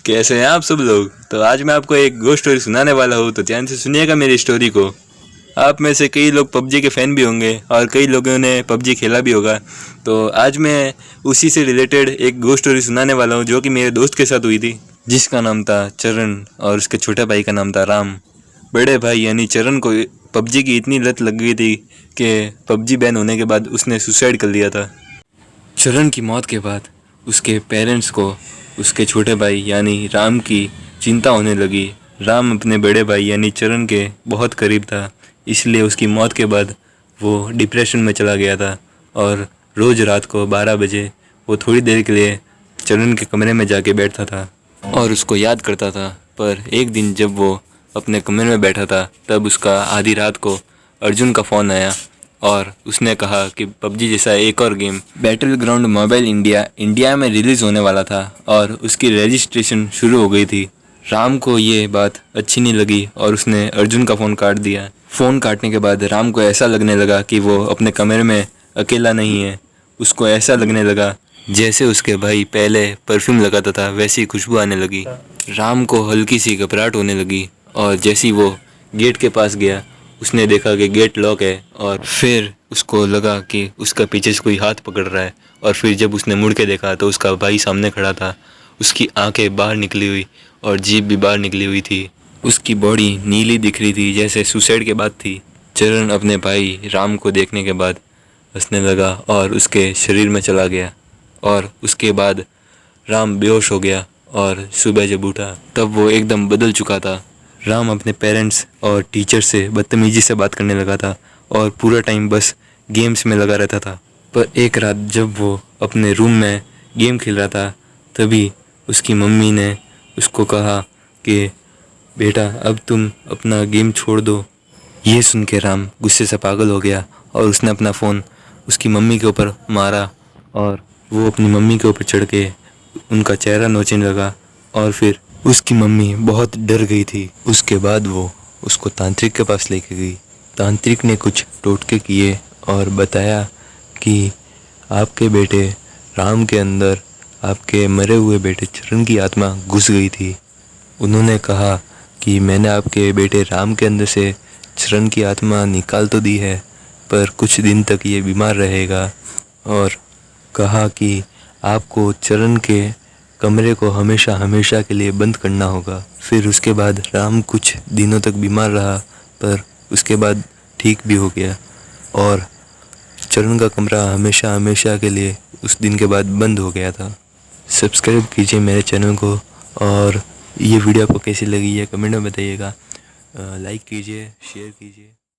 कैसे हैं आप सब लोग। तो आज मैं आपको एक गो स्टोरी सुनाने वाला हूँ, तो ध्यान से सुनिएगा मेरी स्टोरी को। आप में से कई लोग पबजी के फ़ैन भी होंगे और कई लोगों ने पबजी खेला भी होगा। तो आज मैं उसी से रिलेटेड एक गो स्टोरी सुनाने वाला हूँ जो कि मेरे दोस्त के साथ हुई थी, जिसका नाम था चरण और उसके छोटे भाई का नाम था राम। बड़े भाई यानी चरण को पबजी की इतनी लत लग गई थी कि पबजी बैन होने के बाद उसने सुसाइड कर लिया था। चरण की मौत के बाद उसके पेरेंट्स को उसके छोटे भाई यानी राम की चिंता होने लगी। राम अपने बड़े भाई यानी चरण के बहुत करीब था, इसलिए उसकी मौत के बाद वो डिप्रेशन में चला गया था और रोज़ रात को 12 बजे वो थोड़ी देर के लिए चरण के कमरे में जाके बैठता था और उसको याद करता था। पर एक दिन जब वो अपने कमरे में बैठा था तब उसका आधी रात को अर्जुन का फ़ोन आया और उसने कहा कि पबजी जैसा एक और game battle ground mobile India में रिलीज़ होने वाला था और उसकी रजिस्ट्रेशन शुरू हो गई थी। राम को ये बात अच्छी नहीं लगी और उसने अर्जुन का फ़ोन काट दिया। फ़ोन काटने के बाद राम को ऐसा लगने लगा कि वो अपने कमरे में अकेला नहीं है। उसको ऐसा लगने लगा जैसे उसके भाई पहले परफ्यूम लगाता था वैसी खुशबू आने लगी। राम को हल्की सी घबराहट होने लगी और जैसे ही वो गेट के पास गया उसने देखा कि गेट लॉक है और फिर उसको लगा कि उसका पीछे से कोई हाथ पकड़ रहा है। और फिर जब उसने मुड़ के देखा तो उसका भाई सामने खड़ा था। उसकी आंखें बाहर निकली हुई और जीभ भी बाहर निकली हुई थी। उसकी बॉडी नीली दिख रही थी जैसे सुसाइड के बाद थी। चरण अपने भाई राम को देखने के बाद हंसने लगा और उसके शरीर में चला गया और उसके बाद राम बेहोश हो गया और सुबह जब उठा तब वो एकदम बदल चुका था। राम अपने पेरेंट्स और टीचर से बदतमीजी से बात करने लगा था और पूरा टाइम बस गेम्स में लगा रहता था। पर एक रात जब वो अपने रूम में गेम खेल रहा था तभी उसकी मम्मी ने उसको कहा कि बेटा अब तुम अपना गेम छोड़ दो। ये सुन के राम गुस्से से पागल हो गया और उसने अपना फ़ोन उसकी मम्मी के ऊपर मारा और वो अपनी मम्मी के ऊपर चढ़ के उनका चेहरा नोचने लगा और फिर उसकी मम्मी बहुत डर गई थी। उसके बाद वो उसको तांत्रिक के पास लेके गई। तांत्रिक ने कुछ टोटके किए और बताया कि आपके बेटे राम के अंदर आपके मरे हुए बेटे चरण की आत्मा घुस गई थी। उन्होंने कहा कि मैंने आपके बेटे राम के अंदर से चरण की आत्मा निकाल तो दी है पर कुछ दिन तक ये बीमार रहेगा और कहा कि आपको चरण के कमरे को हमेशा हमेशा के लिए बंद करना होगा। फिर उसके बाद राम कुछ दिनों तक बीमार रहा पर उसके बाद ठीक भी हो गया और चरण का कमरा हमेशा हमेशा के लिए उस दिन के बाद बंद हो गया था। सब्सक्राइब कीजिए मेरे चैनल को और ये वीडियो आपको कैसी लगी है कमेंट में बताइएगा। लाइक कीजिए, शेयर कीजिए।